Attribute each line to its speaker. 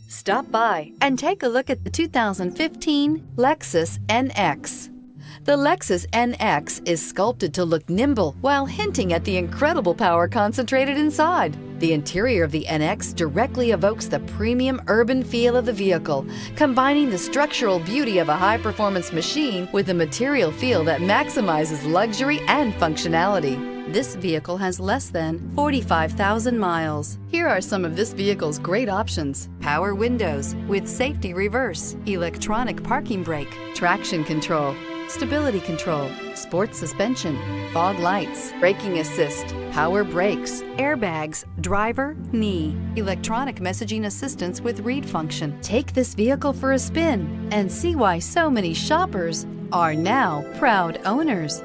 Speaker 1: Stop by and take a look at the 2015 Lexus NX. The Lexus NX is sculpted to look nimble while hinting at the incredible power concentrated inside. The interior of the NX directly evokes the premium urban feel of the vehicle, combining the structural beauty of a high-performance machine with a material feel that maximizes luxury and functionality. This vehicle has less than 45,000 miles. Here are some of this vehicle's great options: power windows with safety reverse, electronic parking brake, traction control, stability control, sports suspension, fog lights, braking assist, power brakes, airbags, driver, knee, electronic messaging assistance with read function. Take this vehicle for a spin and see why so many shoppers are now proud owners.